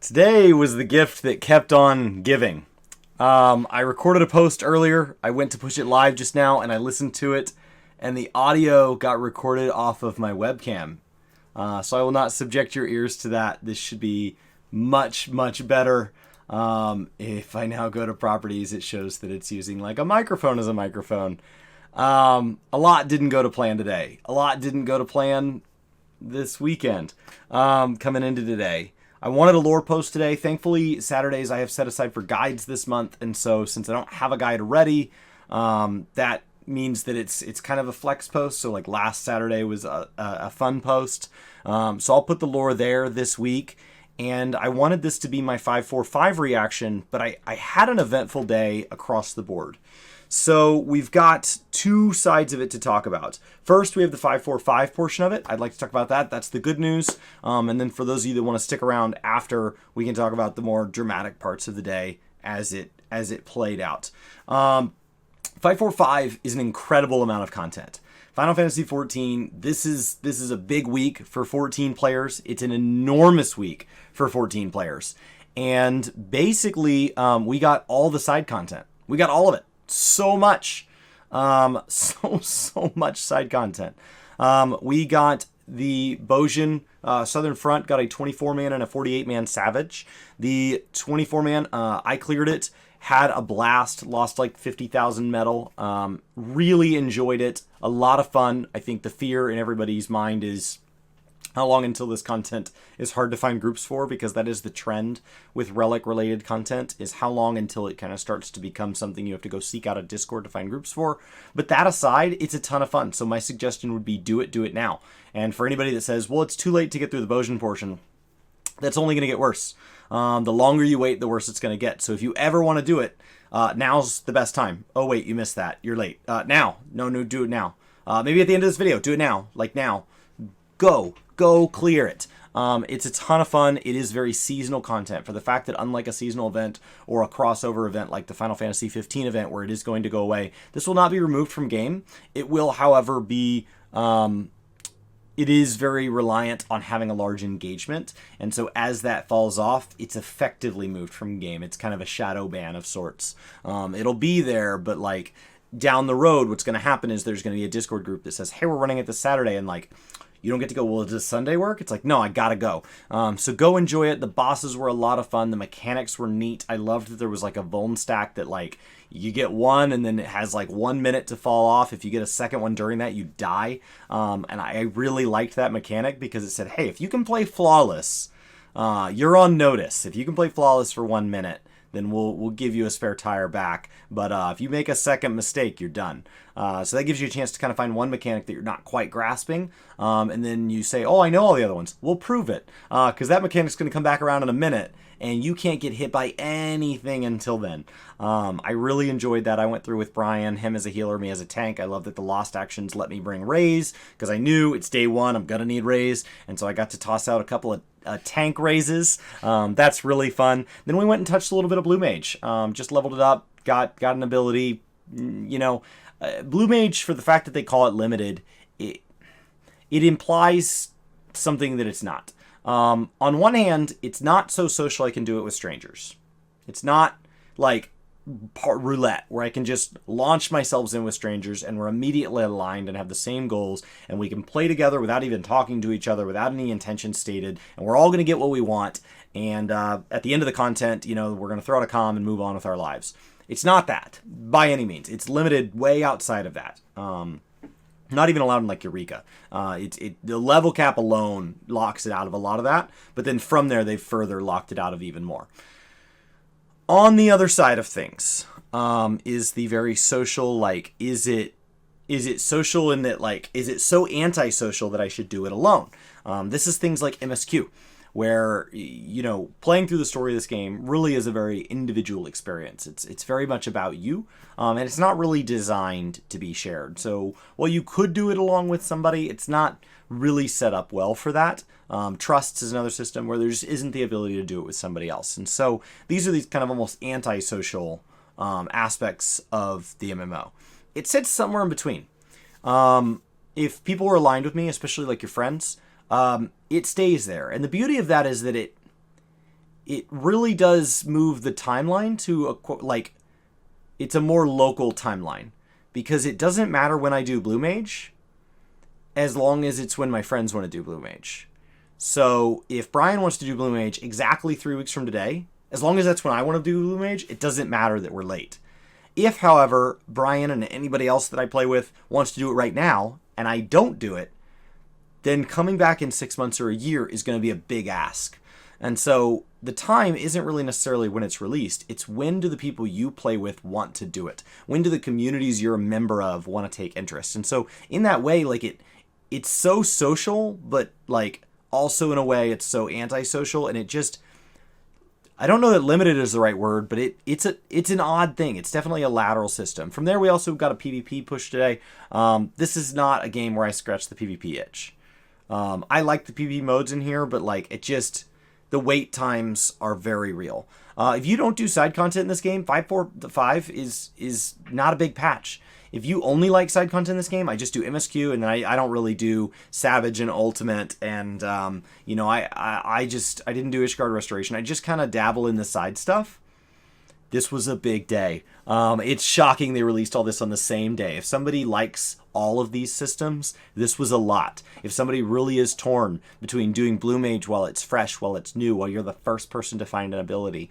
Today was the gift that kept on giving. I recorded a post earlier. I went to push it live just now, and I listened to it, and the audio got recorded off of my webcam. So I will not subject your ears to that. This should be much, much better. If I now go to properties, it shows that it's using like a microphone as a microphone. A lot didn't go to plan today. A lot didn't go to plan this weekend, coming into today. I wanted a lore post today. Thankfully, Saturdays I have set aside for guides this month, and so since I don't have a guide ready, that means that it's kind of a flex post. So like last Saturday was a fun post. So I'll put the lore there this week. And I wanted this to be my 545 reaction, but I had an eventful day across the board. So we've got two sides of it to talk about. First, we have the 545 portion of it. I'd like to talk about that. That's the good news. And then for those of you that want to stick around after, we can talk about the more dramatic parts of the day as it played out. 545 is an incredible amount of content. Final Fantasy XIV, this is a big week for 14 players. It's an enormous week for 14 players. And basically, we got all the side content. We got all of it. So much. So much side content. We got the Bojin Southern Front, got a 24-man and a 48-man Savage. The 24-man, I cleared it. Had a blast, lost like 50,000 metal. Really enjoyed it. A lot of fun. I think the fear in everybody's mind is how long until this content is hard to find groups for, because that is the trend with relic related content, is how long until it kind of starts to become something you have to go seek out a Discord to find groups for. But that aside, it's a ton of fun. So my suggestion would be do it now. And for anybody that says, well, it's too late to get through the Bojin portion, that's only going to get worse. The longer you wait, the worse it's going to get. So if you ever want to do it, now's the best time. Oh, wait, you missed that. You're late. Now. No, do it now. Maybe at the end of this video, do it now. Like now. Go clear it. It's a ton of fun. It is very seasonal content, for the fact that unlike a seasonal event or a crossover event like the Final Fantasy XV event where it is going to go away, this will not be removed from game. It will, however, be... it is very reliant on having a large engagement, and so as that falls off, it's effectively moved from game. It's kind of a shadow ban of sorts. It'll be there, but like down the road, what's going to happen is there's going to be a Discord group that says, hey, we're running it this Saturday, and like, you don't get to go, well, does Sunday work? It's like, no, I gotta go. So go enjoy it. The bosses were a lot of fun. The mechanics were neat. I loved that there was like a Vuln stack that like, you get one and then it has like 1 minute to fall off. If you get a second one during that, you die. And I really liked that mechanic because it said, hey, if you can play flawless, you're on notice. If you can play flawless for 1 minute, then we'll give you a spare tire back. But if you make a second mistake, you're done. So that gives you a chance to kind of find one mechanic that you're not quite grasping. And then you say, oh, I know all the other ones. We'll prove it. Because that mechanic's going to come back around in a minute, and you can't get hit by anything until then. I really enjoyed that. I went through with Brian, him as a healer, me as a tank. I love that the Lost Actions let me bring Raise, because I knew it's day one, I'm going to need Raise. And so I got to toss out a couple of tank raises. That's really fun. Then we went and touched a little bit of Blue Mage. Just leveled it up, got an ability. You know, Blue Mage, for the fact that they call it limited, it implies something that it's not. On one hand, it's not so social I can do it with strangers. It's not like roulette where I can just launch myself in with strangers and we're immediately aligned and have the same goals and we can play together without even talking to each other, without any intention stated, and we're all going to get what we want, and at the end of the content, you know, we're going to throw out a comm and move on with our lives. It's not that by any means. It's limited way outside of that. Not even allowed in like Eureka. The level cap alone locks it out of a lot of that, but then from there they've further locked it out of even more. On the other side of things, is the very social, like, is it social in that, like, is it so antisocial that I should do it alone? This is things like MSQ, where, you know, playing through the story of this game really is a very individual experience. It's very much about you, and it's not really designed to be shared. So while you could do it along with somebody, it's not really set up well for that. Trusts is another system where there just isn't the ability to do it with somebody else. And so these are these kind of almost antisocial aspects of the MMO. It sits somewhere in between. If people are aligned with me, especially like your friends, it stays there. And the beauty of that is that it really does move the timeline to like, it's a more local timeline, because it doesn't matter when I do Blue Mage, as long as it's when my friends want to do Blue Mage. So if Brian wants to do Blue Mage exactly 3 weeks from today, as long as that's when I want to do Blue Mage, it doesn't matter that we're late. If, however, Brian and anybody else that I play with wants to do it right now, and I don't do it, then coming back in 6 months or a year is going to be a big ask. And so the time isn't really necessarily when it's released. It's when do the people you play with want to do it? When do the communities you're a member of want to take interest? And so in that way, like it's so social, but like also in a way it's so antisocial, and it just, I don't know that limited is the right word, but it's an odd thing. It's definitely a lateral system. From there, we also got a PvP push today. This is not a game where I scratch the PvP itch. I like the PvP modes in here, but like it just, the wait times are very real. If you don't do side content in this game, 5.4.5 is not a big patch. If you only like side content in this game, I just do MSQ, and then I don't really do Savage and Ultimate, and you know, I didn't do Ishgard Restoration. I just kind of dabble in the side stuff. This was a big day. It's shocking they released all this on the same day. If somebody likes all of these systems, this was a lot. If somebody really is torn between doing Blue Mage while it's fresh, while it's new, while you're the first person to find an ability,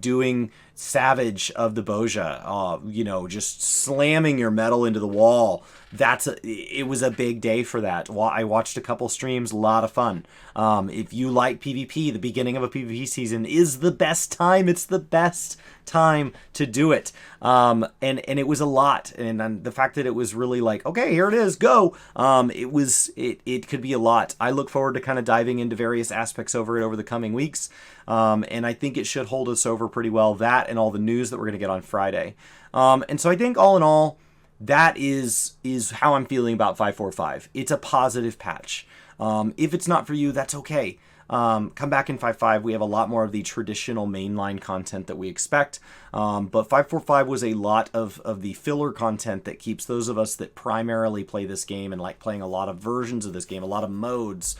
doing Savage of the Boja, you know, just slamming your metal into the wall, it was a big day for that. I watched a couple streams, a lot of fun. If you like PvP, the beginning of a PvP season is the best time. It's the best time to do it. And it was a lot. And the fact that it was really like, okay, here it is, go. It could be a lot. I look forward to kind of diving into various aspects over it over the coming weeks. And I think it should hold us over pretty well, that and all the news that we're going to get on Friday. And so I think all in all, that is how I'm feeling about 5.4.5. It's a positive patch. If it's not for you, that's okay. Come back in 5.5. We have a lot more of the traditional mainline content that we expect. But 5.4.5 was a lot of the filler content that keeps those of us that primarily play this game and like playing a lot of versions of this game, a lot of modes,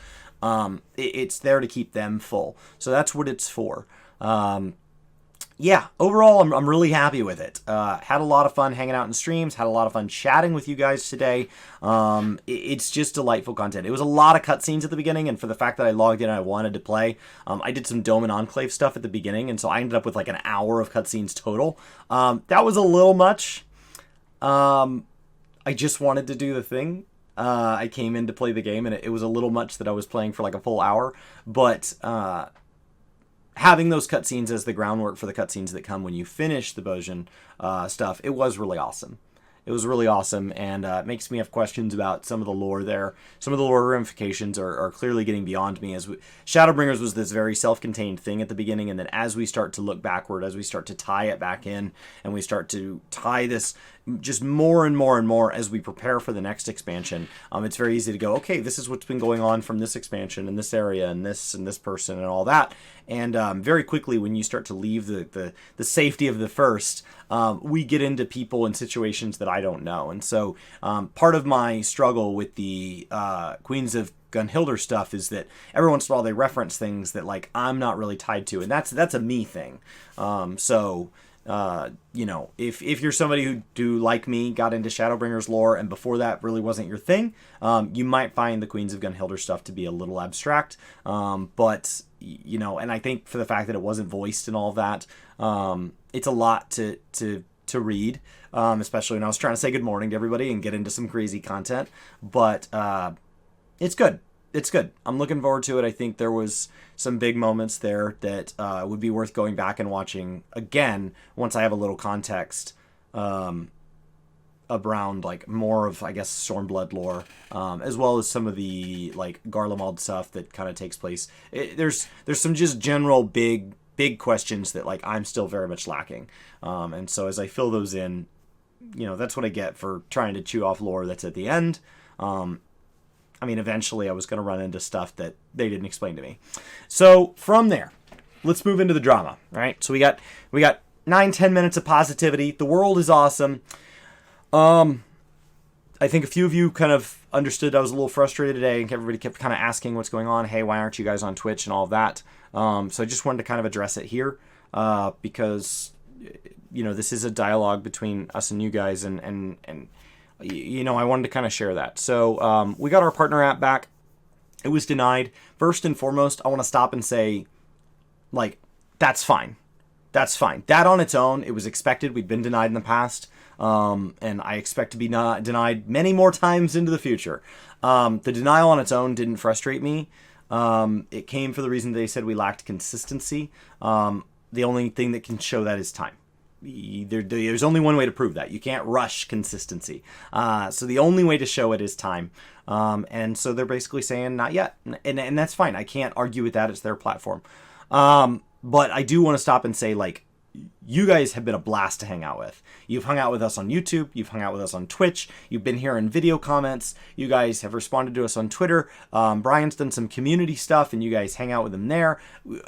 it's there to keep them full. So that's what it's for. Yeah, overall, I'm really happy with it. Had a lot of fun hanging out in streams, had a lot of fun chatting with you guys today. It's just delightful content. It was a lot of cutscenes at the beginning, and for the fact that I logged in and I wanted to play, I did some Dome and Enclave stuff at the beginning, and so I ended up with like an hour of cutscenes total. That was a little much. I just wanted to do the thing. I came in to play the game, and it was a little much that I was playing for like a full hour, but having those cutscenes as the groundwork for the cutscenes that come when you finish the Bojan stuff, it was really awesome. It was really awesome, and it makes me have questions about some of the lore there. Some of the lore ramifications are clearly getting beyond me. Shadowbringers was this very self-contained thing at the beginning, and then as we start to look backward, as we start to tie it back in, and we start to tie this just more and more and more as we prepare for the next expansion, it's very easy to go, okay, this is what's been going on from this expansion in this area and this person and all that. And very quickly, when you start to leave the safety of the first, we get into people and situations that I don't know. And so part of my struggle with the Queens of Gunhildr stuff is that every once in a while they reference things that like I'm not really tied to, and that's a me thing. You know, if you're somebody who like me got into Shadowbringers lore and before that really wasn't your thing, you might find the Queens of Gunhildr stuff to be a little abstract. But you know, and I think for the fact that it wasn't voiced and all of that, it's a lot to read, especially when I was trying to say good morning to everybody and get into some crazy content. But it's good. It's good. I'm looking forward to it. I think there was some big moments there that would be worth going back and watching again once I have a little context around like more of, I guess, Stormblood lore, as well as some of the like Garlemald stuff that kind of takes place. There's some just general big questions that like I'm still very much lacking, and so as I fill those in, you know, that's what I get for trying to chew off lore that's at the end. I mean, eventually I was going to run into stuff that they didn't explain to me. So from there, let's move into the drama, right? So we got 9-10 minutes of positivity. The world is awesome. I think a few of you kind of understood I was a little frustrated today, and everybody kept kind of asking what's going on. Hey, why aren't you guys on Twitch and all of that? So I just wanted to kind of address it here because, this is a dialogue between us and you guys, and I wanted to kind of share that. So we got our partner app back. It was denied. First and foremost, I want to stop and say, that's fine. That's fine. That on its own, it was expected. We'd been denied in the past, and I expect to be not denied many more times into the future. The denial on its own didn't frustrate me. It came for the reason they said we lacked consistency. The only thing that can show that is time. There's only one way to prove that. You can't rush consistency. So the only way to show it is time. And so they're basically saying not yet. And that's fine. I can't argue with that. It's their platform. But I do want to stop and say, you guys have been a blast to hang out with. You've hung out with us on YouTube. You've hung out with us on Twitch. You've been here in video comments. You guys have responded to us on Twitter. Brian's done some community stuff, and you guys hang out with him there.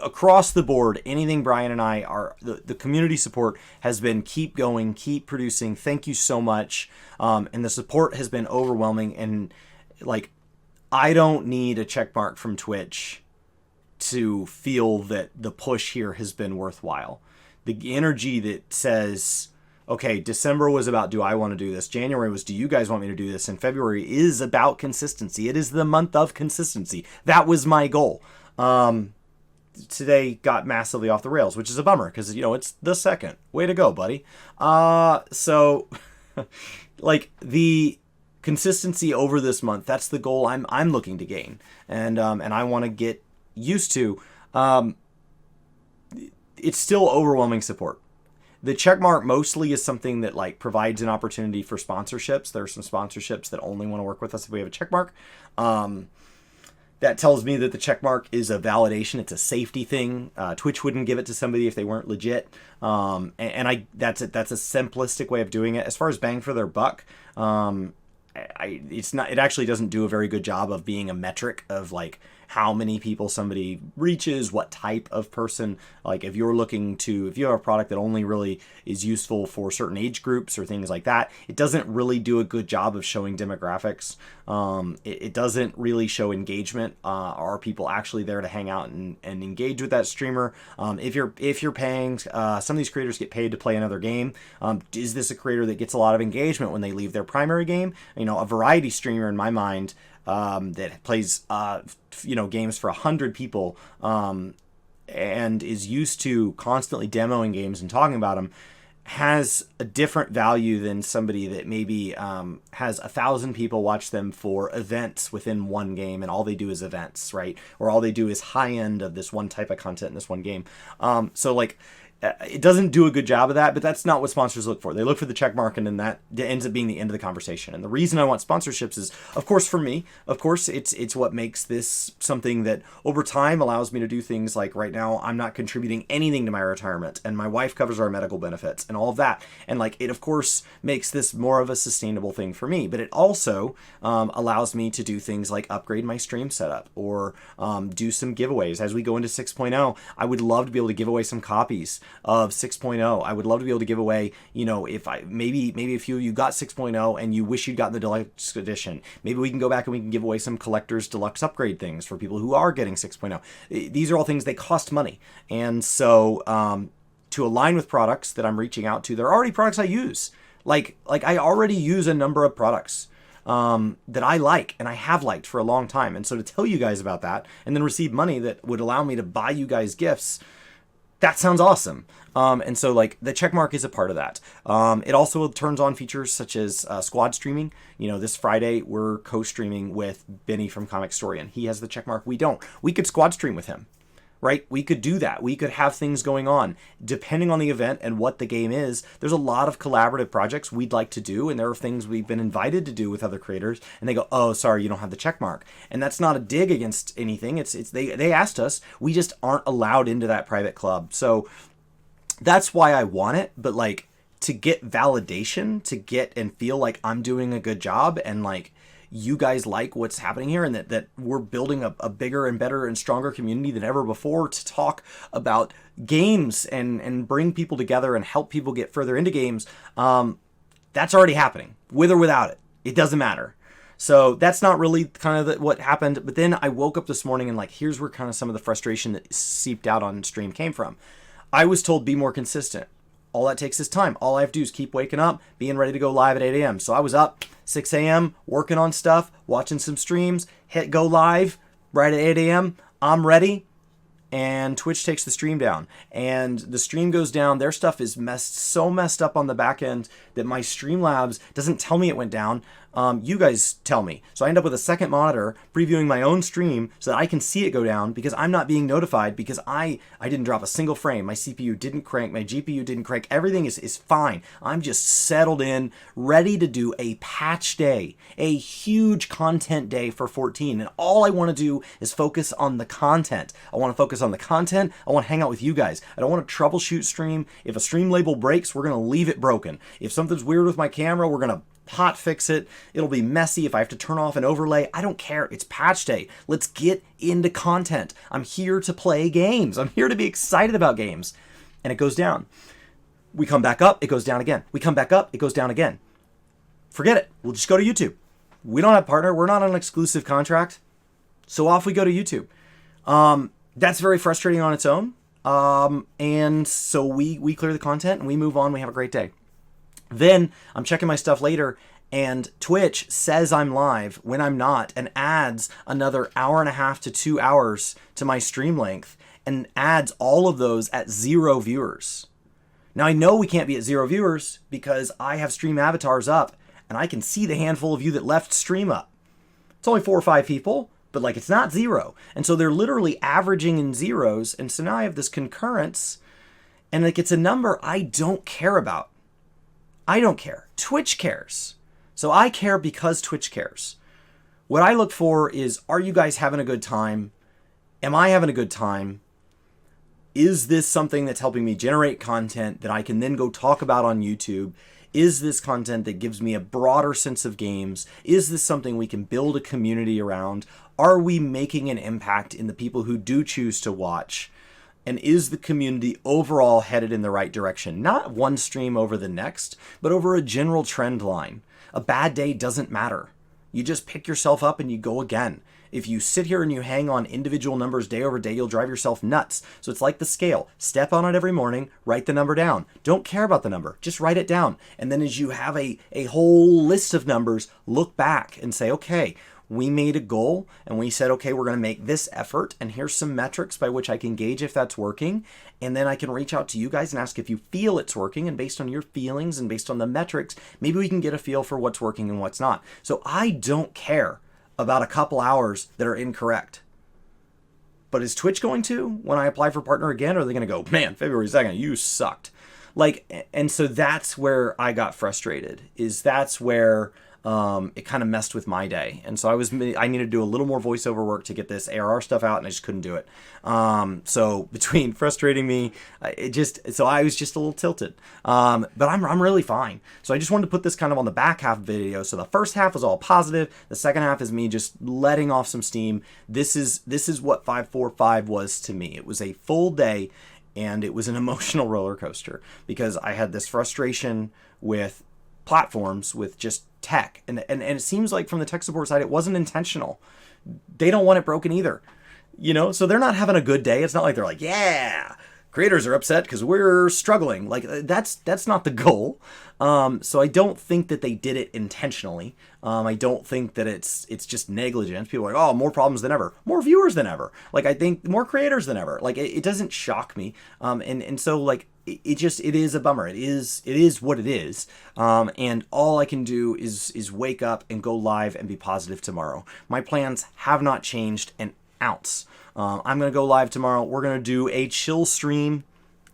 Across the board, anything Brian and I are, the community support has been keep going, keep producing. Thank you so much. And the support has been overwhelming. And I don't need a check mark from Twitch to feel that the push here has been worthwhile. The energy that says, okay, December was about, do I want to do this? January was, do you guys want me to do this? And February is about consistency. It is the month of consistency. That was my goal. Today got massively off the rails, which is a bummer because, it's the second. Way to go, buddy. So the consistency over this month, that's the goal I'm looking to gain. And I want to get used to. It's still overwhelming support. The checkmark mostly is something that provides an opportunity for sponsorships. There are some sponsorships that only want to work with us if we have a checkmark. That tells me that the checkmark is a validation. It's a safety thing. Twitch wouldn't give it to somebody if they weren't legit. That's a simplistic way of doing it. As far as bang for their buck, it actually doesn't do a very good job of being a metric of how many people somebody reaches, what type of person. If you have a product that only really is useful for certain age groups or things like that, it doesn't really do a good job of showing demographics. It doesn't really show engagement. Are people actually there to hang out and engage with that streamer? If you're paying, some of these creators get paid to play another game. Is this a creator that gets a lot of engagement when they leave their primary game? A variety streamer in my mind, that plays, games for 100 people, and is used to constantly demoing games and talking about them, has a different value than somebody that maybe has 1,000 people watch them for events within one game, and all they do is events, right? Or all they do is high end of this one type of content in this one game. It doesn't do a good job of that, but that's not what sponsors look for. They look for the check mark, and then that ends up being the end of the conversation. And the reason I want sponsorships is, of course, for me, it's what makes this something that over time allows me to do things like right now, I'm not contributing anything to my retirement, and my wife covers our medical benefits and all of that. And it, of course, makes this more of a sustainable thing for me, but it also allows me to do things like upgrade my stream setup or do some giveaways. As we go into 6.0, I would love to be able to give away some copies of 6.0. I would love to be able to give away, if maybe a few of you got 6.0 and you wish you'd gotten the deluxe edition, maybe we can go back and we can give away some collector's deluxe upgrade things for people who are getting 6.0. These are all things, they cost money. And so to align with products that I'm reaching out to, there are already products I use. I already use a number of products that I like and I have liked for a long time. And so to tell you guys about that and then receive money that would allow me to buy you guys gifts, that sounds awesome. And so the checkmark is a part of that. It also turns on features such as squad streaming. This Friday we're co-streaming with Benny from Comic Storian. He has the checkmark. We don't. We could squad stream with him, right? We could do that. We could have things going on depending on the event and what the game is. There's a lot of collaborative projects we'd like to do, and there are things we've been invited to do with other creators, and they go, "Oh, sorry, you don't have the check mark." And that's not a dig against anything. They asked us. We just aren't allowed into that private club. So that's why I want it, but to get validation, to get and feel like I'm doing a good job and you guys like what's happening here, and that we're building a bigger and better and stronger community than ever before to talk about games and bring people together and help people get further into games. That's already happening, with or without it. It doesn't matter. So that's not really kind of what happened. But then I woke up this morning and like, here's where kind of some of the frustration that seeped out on stream came from. I was told be more consistent. All that takes is time. All I have to do is keep waking up, being ready to go live at 8 a.m. So I was up 6 a.m. working on stuff, watching some streams, hit go live right at 8 a.m. I'm ready. And Twitch takes the stream down, and the stream goes down. Their stuff is so messed up on the back end that my Streamlabs doesn't tell me it went down. You guys tell me. So I end up with a second monitor previewing my own stream so that I can see it go down because I'm not being notified because I didn't drop a single frame. My CPU didn't crank. My GPU didn't crank. Everything is fine. I'm just settled in, ready to do a patch day, a huge content day for 14. And all I want to do is focus on the content. I want to focus on the content. I want to hang out with you guys. I don't want to troubleshoot stream. If a stream label breaks, we're going to leave it broken. If something's weird with my camera, we're going to hot fix it. It'll be messy if I have to turn off an overlay. I don't care. It's patch day. Let's get into content. I'm here to play games. I'm here to be excited about games. And it goes down. We come back up, it goes down again. We come back up, it goes down again. Forget it. We'll just go to YouTube. We don't have a partner. We're not on an exclusive contract. So off we go to YouTube. That's very frustrating on its own. And so we clear the content and we move on. We have a great day. Then I'm checking my stuff later and Twitch says I'm live when I'm not and adds another 1.5 to 2 hours to my stream length and adds all of those at 0 viewers. Now I know we can't be at 0 viewers because I have stream avatars up and I can see the handful of you that left stream up. It's only 4 or 5 people, but like it's not 0. And so they're literally averaging in zeros. And so now I have this concurrence and like it's a number I don't care about. I don't care. Twitch cares. So I care because Twitch cares. What I look for is, are you guys having a good time? Am I having a good time? Is this something that's helping me generate content that I can then go talk about on YouTube? Is this content that gives me a broader sense of games? Is this something we can build a community around? Are we making an impact in the people who do choose to watch? And is the community overall headed in the right direction? Not one stream over the next, but over a general trend line. A bad day doesn't matter. You just pick yourself up and you go again. If you sit here and you hang on individual numbers day over day, you'll drive yourself nuts. So it's like the scale. Step on it every morning, write the number down. Don't care about the number, just write it down. And then as you have a whole list of numbers, look back and say, okay, we made a goal and we said, okay, we're going to make this effort and here's some metrics by which I can gauge if that's working. And then I can reach out to you guys and ask if you feel it's working, and based on your feelings and based on the metrics, maybe we can get a feel for what's working and what's not. So I don't care about a couple hours that are incorrect. But is Twitch going to, when I apply for partner again, or are they going to go, man, February 2nd, you sucked? Like, and so that's where I got frustrated, is that's where it kind of messed with my day. And so I needed to do a little more voiceover work to get this ARR stuff out, and I just couldn't do it. So between frustrating me, so I was just a little tilted. But I'm really fine. So I just wanted to put this kind of on the back half video. So the first half was all positive. The second half is me just letting off some steam. This is what 545 was to me. It was a full day, and it was an emotional roller coaster because I had this frustration with platforms, with just tech, and it seems like from the tech support side it wasn't intentional. They don't want it broken either, so they're not having a good day. It's not like they're like, yeah, creators are upset because we're struggling. Like that's not the goal. So I don't think that they did it intentionally. I don't think that it's just negligence. People are like, oh, more problems than ever, more viewers than ever. Like I think more creators than ever. Like it doesn't shock me. And so like it is a bummer. It is what it is. And all I can do is wake up and go live and be positive tomorrow. My plans have not changed an ounce. I'm going to go live tomorrow. We're going to do a chill stream,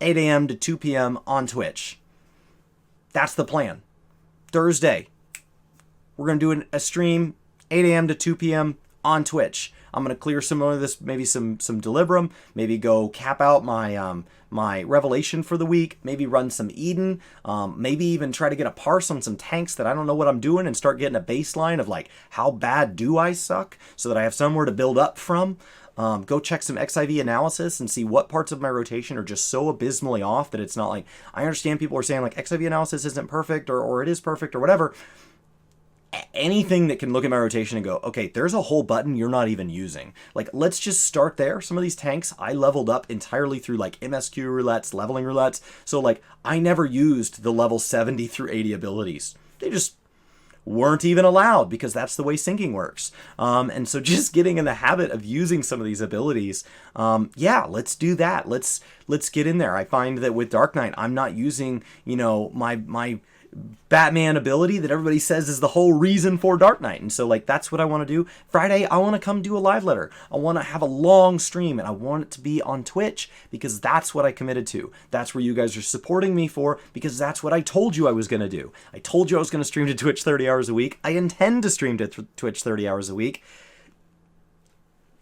8 a.m. to 2 p.m. on Twitch. That's the plan. Thursday, we're going to do a stream, 8 a.m. to 2 p.m. on Twitch. I'm going to clear some of this, maybe some Deliverum, maybe go cap out my my Revelation for the week, maybe run some Eden, maybe even try to get a parse on some tanks that I don't know what I'm doing and start getting a baseline of like, how bad do I suck, so that I have somewhere to build up from. Go check some XIV analysis and see what parts of my rotation are just so abysmally off that it's not like, I understand people are saying like XIV analysis isn't perfect or it is perfect or whatever. anything that can look at my rotation and go, okay, there's a whole button you're not even using. Like, let's just start there. Some of these tanks I leveled up entirely through like MSQ roulettes, leveling roulettes. So like I never used the level 70 through 80 abilities. They just weren't even allowed because that's the way syncing works. And so just getting in the habit of using some of these abilities, yeah, let's do that. Let's get in there. I find that with Dark Knight, I'm not using, you know, my Batman ability that everybody says is the whole reason for Dark Knight. And so like, that's what I want to do. Friday, I want to come do a live letter. I want to have a long stream and I want it to be on Twitch because that's what I committed to. That's where you guys are supporting me for, because that's what I told you I was going to do. I told you I was going to stream to Twitch 30 hours a week. I intend to stream to Twitch 30 hours a week.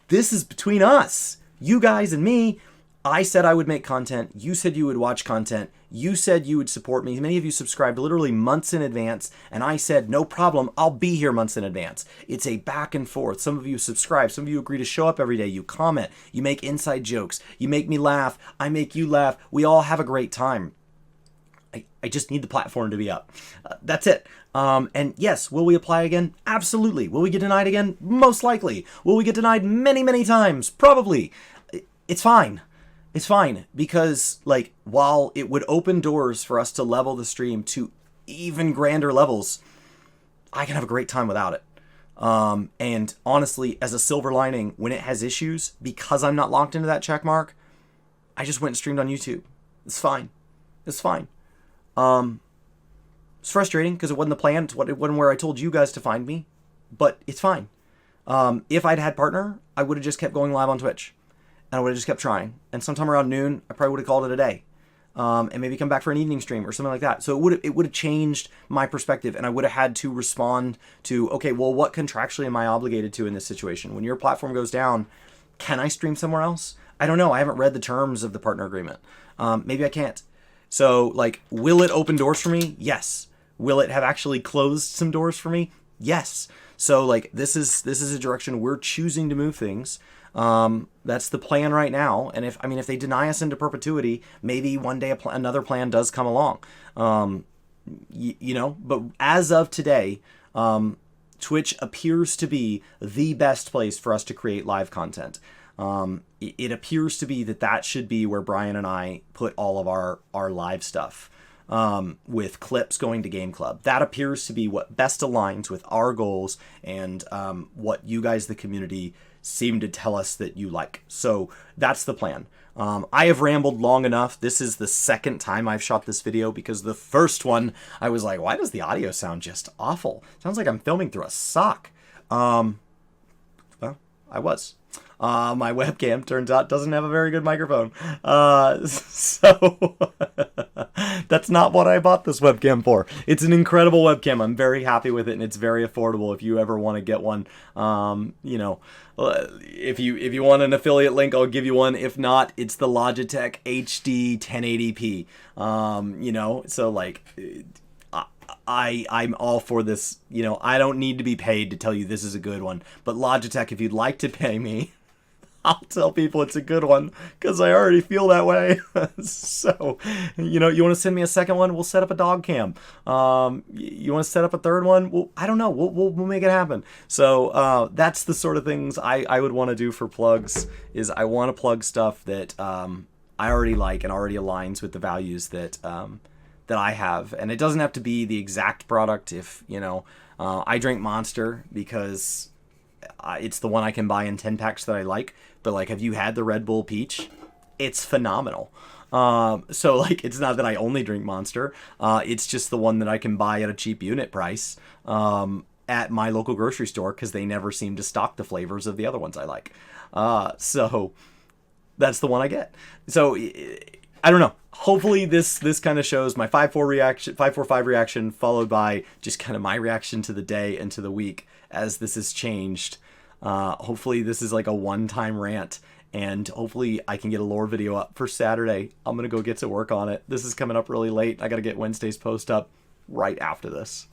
This is between us, you guys and me. I said I would make content. You said you would watch content. You said you would support me. Many of you subscribed literally months in advance. And I said, no problem. I'll be here months in advance. It's a back and forth. Some of you subscribe. Some of you agree to show up every day. You comment. You make inside jokes. You make me laugh. I make you laugh. We all have a great time. I just need the platform to be up. That's it. And yes, will we apply again? Absolutely. Will we get denied again? Most likely. Will we get denied many, many times? Probably. It's fine. It's fine, because like, while it would open doors for us to level the stream to even grander levels, I can have a great time without it. And honestly, as a silver lining, when it has issues, because I'm not locked into that check mark, I just went and streamed on YouTube. It's fine. It's fine. It's frustrating because it wasn't the plan. It wasn't where I told you guys to find me, but it's fine. If I'd had partner, I would have just kept going live on Twitch. And I would have just kept trying. And sometime around noon, I probably would have called it a day. And maybe come back for an evening stream or something like that. So it would have changed my perspective, and I would have had to respond to, okay, well, what contractually am I obligated to in this situation? When your platform goes down, can I stream somewhere else? I don't know. I haven't read the terms of the partner agreement. Maybe I can't. So like, will it open doors for me? Yes. Will it have actually closed some doors for me? Yes. So like, this is a direction we're choosing to move things. That's the plan right now. And if they deny us into perpetuity, maybe one day another plan does come along. You know, but as of today, Twitch appears to be the best place for us to create live content. It appears to be that should be where Brian and I put all of our live stuff, with clips going to Game Club. That appears to be what best aligns with our goals and what you guys, the community, seem to tell us that you like. So that's the plan. I have rambled long enough. This is the second time I've shot this video, because the first one I was like, why does the audio sound just awful? Sounds like I'm filming through a sock. Well, I was. My webcam, turns out, doesn't have a very good microphone. So that's not what I bought this webcam for. It's an incredible webcam. I'm very happy with it, and it's very affordable if you ever want to get one. You know, if you want an affiliate link, I'll give you one. If not, it's the Logitech HD 1080p. You know, so like, I'm all for this. You know, I don't need to be paid to tell you this is a good one. But Logitech, if you'd like to pay me, I'll tell people it's a good one, because I already feel that way. So, you know, you want to send me a second one? We'll set up a dog cam. You want to set up a third one? Well, I don't know. We'll make it happen. So that's the sort of things I would want to do for plugs. Is I want to plug stuff that I already like and already aligns with the values that I have. And it doesn't have to be the exact product. If, you know, I drink Monster because it's the one I can buy in 10 packs that I like. But like, have you had the Red Bull Peach? It's phenomenal. So like, it's not that I only drink Monster. It's just the one that I can buy at a cheap unit price at my local grocery store, because they never seem to stock the flavors of the other ones I like. So that's the one I get. So I don't know. Hopefully this kind of shows my 545 reaction, followed by just kind of my reaction to the day and to the week as this has changed. Hopefully this is like a one-time rant, and hopefully I can get a lore video up for Saturday. I'm going to go get to work on it. This is coming up really late. I got to get Wednesday's post up right after this.